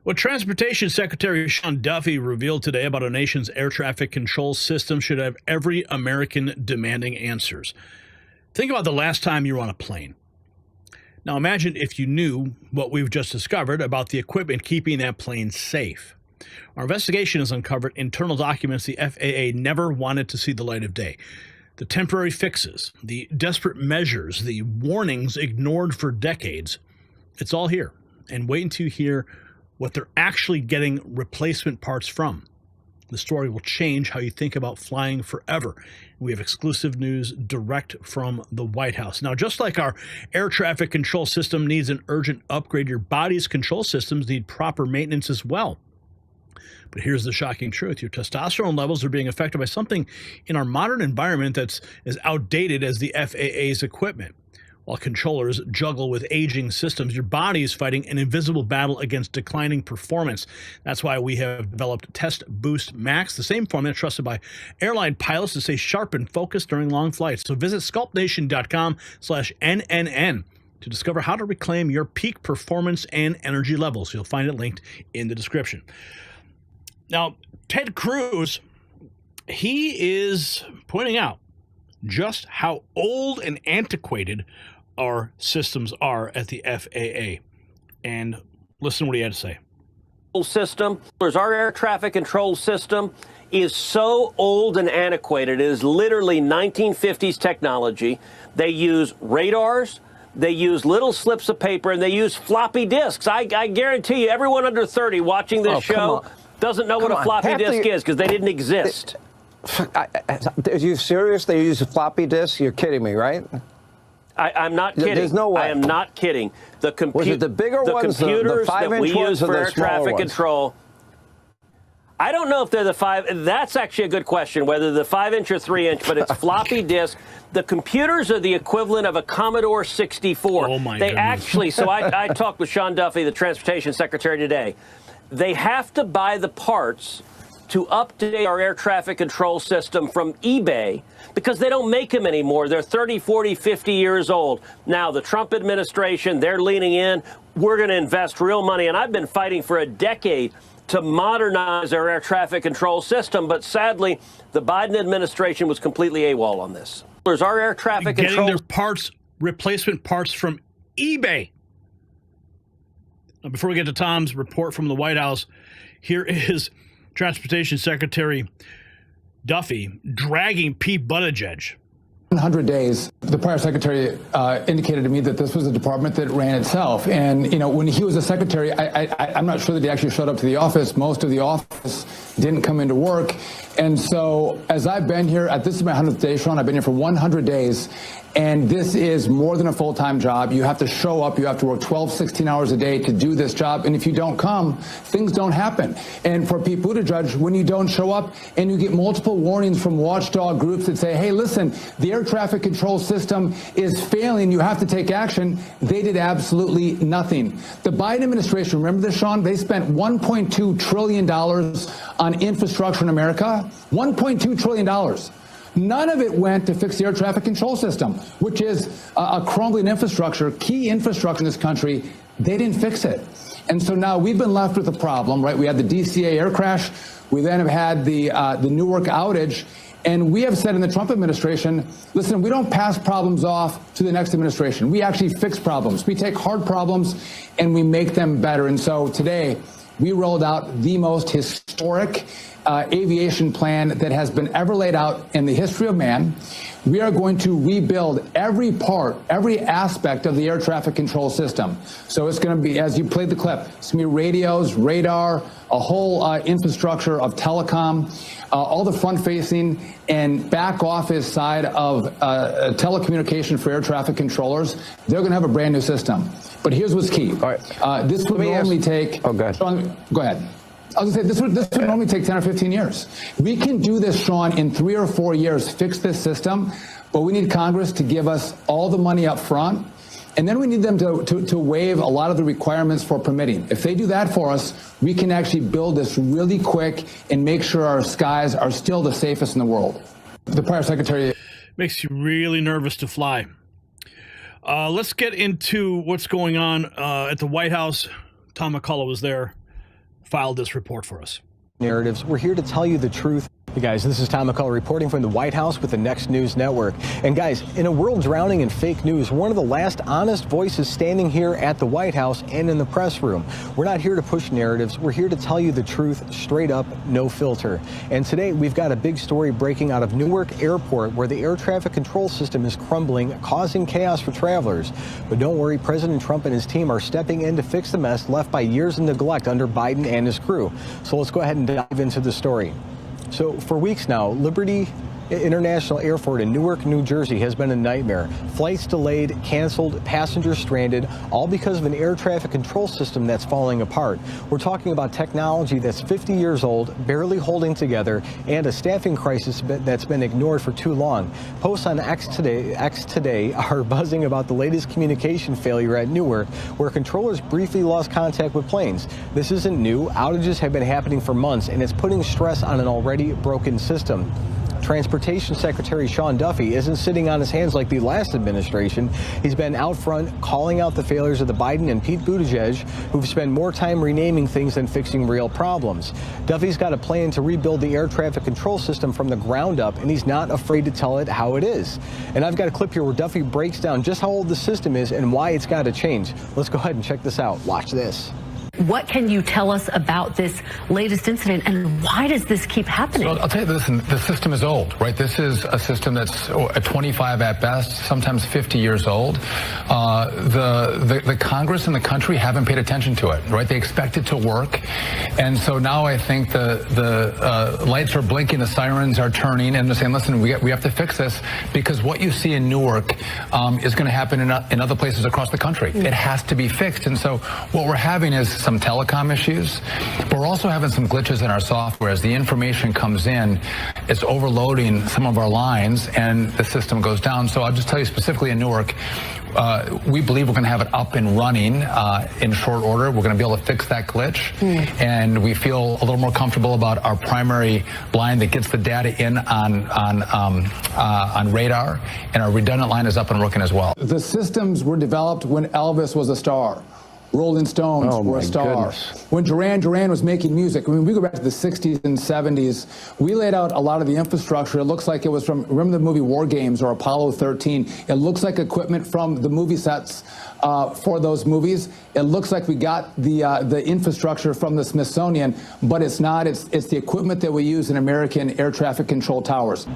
What Transportation Secretary Sean Duffy revealed today about our nation's air traffic control system should have every American demanding answers. Think about the last time you were on a plane. Now imagine if you knew what we've just discovered about the equipment keeping that plane safe. Our investigation has uncovered internal documents the FAA never wanted to see the light of day. The temporary fixes, the desperate measures, the warnings ignored for decades. It's all here. And wait until you hear what they're actually getting replacement parts from. The story will change how you think about flying forever. We have exclusive news direct from the White House. Now, just like our air traffic control system needs an urgent upgrade, your body's control systems need proper maintenance as well. But here's the shocking truth. Your testosterone levels are being affected by something in our modern environment that's as outdated as the FAA's equipment. While controllers juggle with aging systems, your body is fighting an invisible battle against declining performance. That's why we have developed Test Boost Max, the same formula trusted by airline pilots to stay sharp and focused during long flights. So visit sculptnation.com/NNN to discover how to reclaim your peak performance and energy levels. You'll find it linked in the description. Now, Ted Cruz, he is pointing out just how old and antiquated our systems are at the FAA. And listen to what he had to say. System, our air traffic control system is so old and antiquated. It is literally 1950s technology. They use radars, they use little slips of paper, and they use floppy disks. I guarantee you, everyone under 30 watching this show doesn't know what a floppy disk is because they didn't exist. Are you serious? They use a floppy disk? You're kidding me, right? I'm not kidding. There's no way. I am not kidding. Was it the bigger ones, the computers 5-inch that we use for air traffic ones? control? I don't know if they're the 5. That's actually a good question, whether the 5-inch or 3-inch, but it's floppy disk. The computers are the equivalent of a Commodore 64. Oh, my They goodness. actually, so I talked with Sean Duffy, the Transportation Secretary, today. They have to buy the parts to update our air traffic control system from eBay because they don't make them anymore. They're 30, 40, 50 years old. Now, the Trump administration, they're leaning in. We're going to invest real money. And I've been fighting for a decade to modernize our air traffic control system. But sadly, the Biden administration was completely AWOL on this. There's our air traffic control. Getting their parts, replacement parts from eBay. Now, before we get to Tom's report from the White House, here is Transportation Secretary Duffy dragging Pete Buttigieg. 100 days, the prior secretary indicated to me that this was a department that ran itself. And, you know, when he was a secretary, I'm not sure that he actually showed up to the office. Most of the office didn't come into work. And so as I've been here, this is my 100th day, Sean, I've been here for 100 days. And this is more than a full-time job. You have to show up. You have to work 12, 16 hours a day to do this job. And if you don't come, things don't happen. And for Pete Buttigieg, when you don't show up and you get multiple warnings from watchdog groups that say, hey, listen, the air traffic control system is failing. You have to take action. They did absolutely nothing. The Biden administration, remember this, Sean? They spent $1.2 trillion on infrastructure in America. $1.2 trillion. None of it went to fix the air traffic control system, which is a crumbling infrastructure, key infrastructure in this country. They didn't fix it. And so now we've been left with a problem, right? We had the DCA air crash. We then have had the Newark outage. And we have said in the Trump administration, listen, we don't pass problems off to the next administration. We actually fix problems. We take hard problems and we make them better. And so today we rolled out the most historic aviation plan that has been ever laid out in the history of man. We are going to rebuild every part, every aspect of the air traffic control system. So it's going to be, as you played the clip, it's going to be radios, radar, a whole infrastructure of telecom, all the front-facing and back-office side of telecommunication for air traffic controllers. They're going to have a brand new system. But here's what's key. All right. This would normally take... Oh, go ahead. Sean, go ahead. I was going to say, this would normally take 10 or 15 years. We can do this, Sean, in 3 or 4 years, fix this system, but we need Congress to give us all the money up front, and then we need them to waive a lot of the requirements for permitting. If they do that for us, we can actually build this really quick and make sure our skies are still the safest in the world. The prior secretary... Makes you really nervous to fly. Let's get into what's going on at the White House. Tom McCullough was there filed this report for us. Narratives. We're here to tell you the truth. Hey guys, this is Tom McCullough reporting from the White House with the Next News Network. And guys, in a world drowning in fake news, one of the last honest voices standing here at the White House and in the press room. We're not here to push narratives. We're here to tell you the truth straight up, no filter. And today we've got a big story breaking out of Newark Airport where the air traffic control system is crumbling, causing chaos for travelers. But don't worry, President Trump and his team are stepping in to fix the mess left by years of neglect under Biden and his crew. So let's go ahead and dive into the story. So for weeks now, Liberty International Airport in Newark, New Jersey has been a nightmare. Flights delayed, canceled, passengers stranded, all because of an air traffic control system that's falling apart. We're talking about technology that's 50 years old, barely holding together, and a staffing crisis that's been ignored for too long. Posts on X today are buzzing about the latest communication failure at Newark, where controllers briefly lost contact with planes. This isn't new. Outages have been happening for months, and it's putting stress on an already broken system. Transportation Secretary Sean Duffy isn't sitting on his hands like the last administration. He's been out front calling out the failures of the Biden and Pete Buttigieg, who've spent more time renaming things than fixing real problems. Duffy's got a plan to rebuild the air traffic control system from the ground up, and he's not afraid to tell it how it is. And I've got a clip here where Duffy breaks down just how old the system is and why it's got to change. Let's go ahead and check this out. Watch this. What can you tell us about this latest incident, and why does this keep happening? So I'll tell you, listen, the system is old, right? This is a system that's 25 at best, sometimes 50 years old. The Congress and the country haven't paid attention to it, right? They expect it to work. And so now I think the lights are blinking, the sirens are turning, and they're saying, listen, we have to fix this, because what you see in Newark is going to happen in other places across the country. It has to be fixed. And so what we're having is some telecom issues, but we're also having some glitches in our software. As the information comes in, it's overloading some of our lines and the system goes down. So I'll just tell you specifically in Newark, we believe we're going to have it up and running in short order. We're going to be able to fix that glitch, and we feel a little more comfortable about our primary line that gets the data in on radar, and our redundant line is up and working as well. The systems were developed when Elvis was a star. Rolling Stones were a star. Goodness. When Duran was making music, I mean, we go back to the 60s and 70s, we laid out a lot of the infrastructure. It looks like it was from, remember the movie War Games or Apollo 13? It looks like equipment from the movie sets for those movies. It looks like we got the infrastructure from the Smithsonian, but it's not. It's the equipment that we use in American air traffic control towers.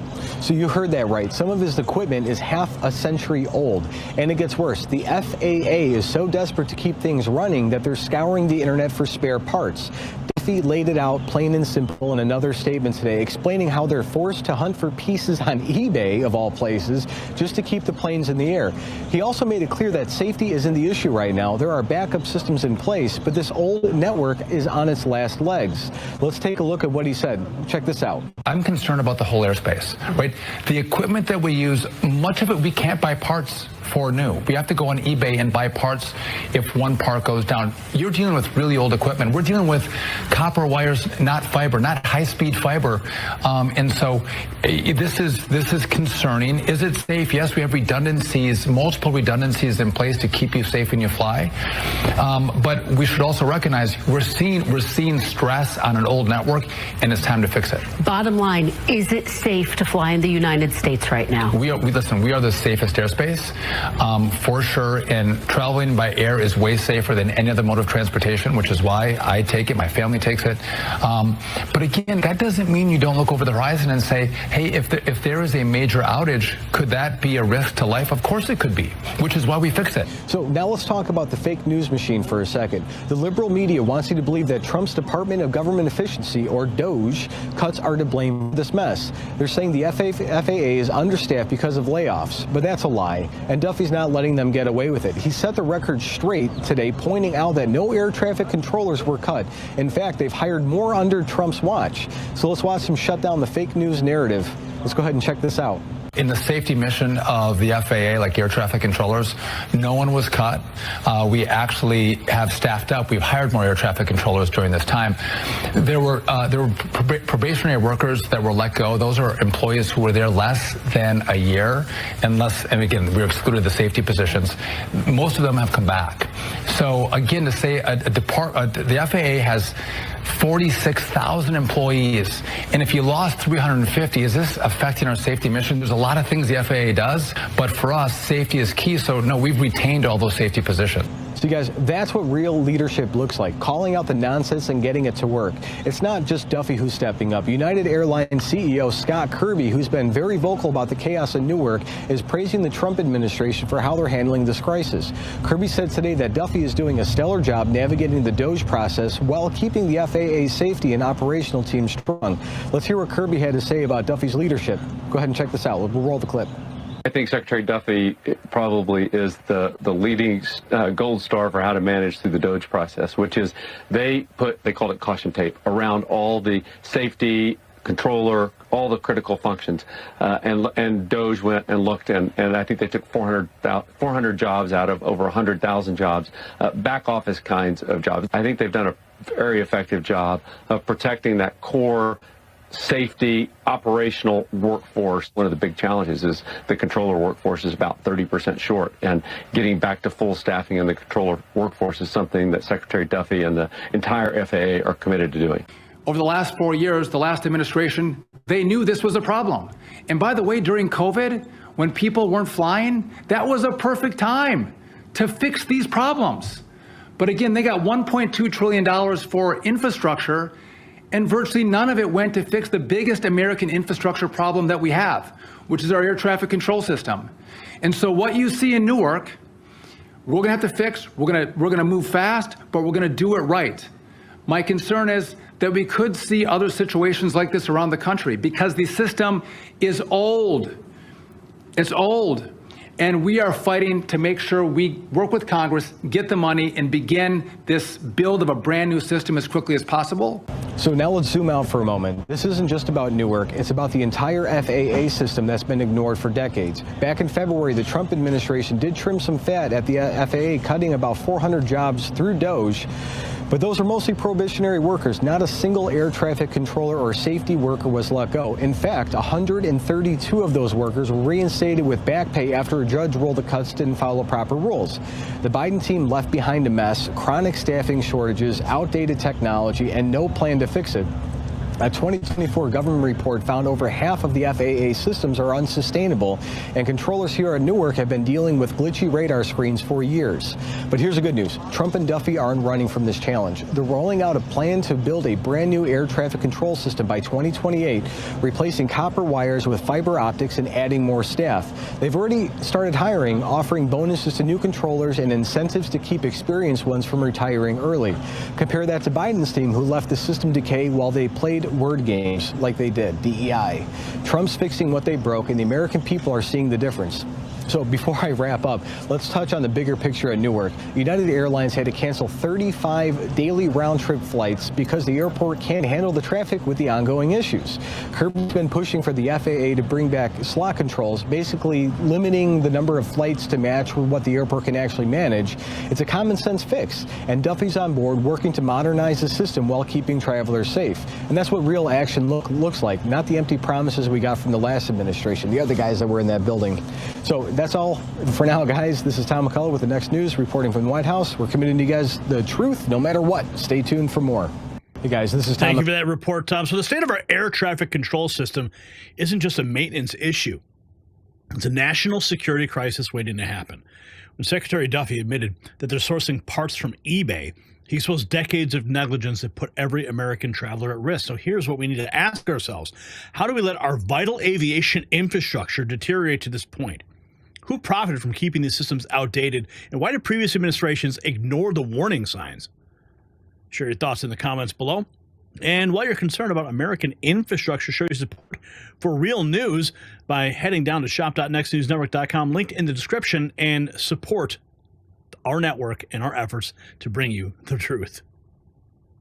So you heard that right. Some of his equipment is half a century old. And it gets worse. The FAA is so desperate to keep things running that they're scouring the internet for spare parts. Duffy laid it out plain and simple in another statement today, explaining how they're forced to hunt for pieces on eBay, of all places, just to keep the planes in the air. He also made it clear that safety isn't the issue right now. There are backup systems in place, but this old network is on its last legs. Let's take a look at what he said. Check this out. I'm concerned about the whole airspace, right? The equipment that we use, much of it we can't buy parts for new. We have to go on eBay and buy parts if one part goes down. You're dealing with really old equipment. We're dealing with copper wires, not fiber, not high-speed fiber. And so this is concerning. Is it safe? Yes, we have redundancies, multiple redundancies in place to keep you safe when you fly. But we should also recognize we're seeing stress on an old network, and it's time to fix it. Bottom line, is it safe to fly in the United States right now? We are the safest airspace. For sure, and traveling by air is way safer than any other mode of transportation, which is why I take it, my family takes it. But again, that doesn't mean you don't look over the horizon and say, hey, if there is a major outage, could that be a risk to life? Of course it could be, which is why we fix it. So now let's talk about the fake news machine for a second. The liberal media wants you to believe that Trump's Department of Government Efficiency, or DOGE, cuts are to blame for this mess. They're saying the FAA is understaffed because of layoffs, but that's a lie. And Duffy's not letting them get away with it. He set the record straight today, pointing out that no air traffic controllers were cut. In fact, they've hired more under Trump's watch. So let's watch him shut down the fake news narrative. Let's go ahead and check this out. In the safety mission of the FAA, like air traffic controllers, no one was cut. We actually have staffed up. We've hired more air traffic controllers during this time. There were probationary workers that were let go. Those are employees who were there less than a year, and again, we excluded the safety positions. Most of them have come back. So again, to say the FAA has 46,000 employees, and if you lost 350, is this affecting our safety mission? There's a lot of things the FAA does, but for us, safety is key. So no, we've retained all those safety positions. So you guys, that's what real leadership looks like, calling out the nonsense and getting it to work. It's not just Duffy who's stepping up. United Airlines CEO Scott Kirby, who's been very vocal about the chaos in Newark, is praising the Trump administration for how they're handling this crisis. Kirby said today that Duffy is doing a stellar job navigating the DOGE process while keeping the FAA's safety and operational team strong. Let's hear what Kirby had to say about Duffy's leadership. Go ahead and check this out. We'll roll the clip. I think Secretary Duffy probably is the leading gold star for how to manage through the DOGE process, which is they called it caution tape around all the safety, controller, all the critical functions. And DOGE went and looked, and I think they took 400 jobs out of over 100,000 jobs, back office kinds of jobs. I think they've done a very effective job of protecting that core safety operational workforce. One of the big challenges is the controller workforce is about 30% short, and getting back to full staffing in the controller workforce is something that Secretary Duffy and the entire FAA are committed to doing. Over the last 4 years, the last administration, they knew this was a problem. And by the way, during COVID, when people weren't flying, that was a perfect time to fix these problems. But again, they got $1.2 trillion for infrastructure, and virtually none of it went to fix the biggest American infrastructure problem that we have, which is our air traffic control system. And so what you see in Newark, we're gonna have to fix, we're gonna move fast, but we're gonna do it right. My concern is that we could see other situations like this around the country because the system is old. It's old. And we are fighting to make sure we work with Congress, get the money, and begin this build of a brand new system as quickly as possible. So now let's zoom out for a moment. This isn't just about Newark. It's about the entire FAA system that's been ignored for decades. Back in February, the Trump administration did trim some fat at the FAA, cutting about 400 jobs through DOGE. But those are mostly probationary workers. Not a single air traffic controller or safety worker was let go. In fact, 132 of those workers were reinstated with back pay after a judge ruled the cuts didn't follow proper rules. The Biden team left behind a mess, chronic staffing shortages, outdated technology, and no plan to fix it. A 2024 government report found over half of the FAA systems are unsustainable, and controllers here at Newark have been dealing with glitchy radar screens for years. But here's the good news. Trump and Duffy aren't running from this challenge. They're rolling out a plan to build a brand new air traffic control system by 2028, replacing copper wires with fiber optics and adding more staff. They've already started hiring, offering bonuses to new controllers and incentives to keep experienced ones from retiring early. Compare that to Biden's team, who left the system decay while they played word games like they did, DEI. Trump's fixing what they broke, and the American people are seeing the difference. So before I wrap up, let's touch on the bigger picture at Newark. United Airlines had to cancel 35 daily round-trip flights because the airport can't handle the traffic with the ongoing issues. Kirby's been pushing for the FAA to bring back slot controls, basically limiting the number of flights to match with what the airport can actually manage. It's a common-sense fix, and Duffy's on board working to modernize the system while keeping travelers safe. And that's what real action looks like, not the empty promises we got from the last administration, the other guys that were in that building. So that's all for now, guys. This is Tom McCullough with the next news, reporting from the White House. We're committing to you guys the truth, no matter what. Stay tuned for more. Hey, guys, this is Tom. Thank you for that report, Tom. So the state of our air traffic control system isn't just a maintenance issue. It's a national security crisis waiting to happen. When Secretary Duffy admitted that they're sourcing parts from eBay, he exposed decades of negligence that put every American traveler at risk. So here's what we need to ask ourselves. How do we let our vital aviation infrastructure deteriorate to this point? Who profited from keeping these systems outdated, and why did previous administrations ignore the warning signs? Share your thoughts in the comments below. And while you're concerned about American infrastructure, show your support for real news by heading down to shop.nextnewsnetwork.com, linked in the description, and support our network and our efforts to bring you the truth.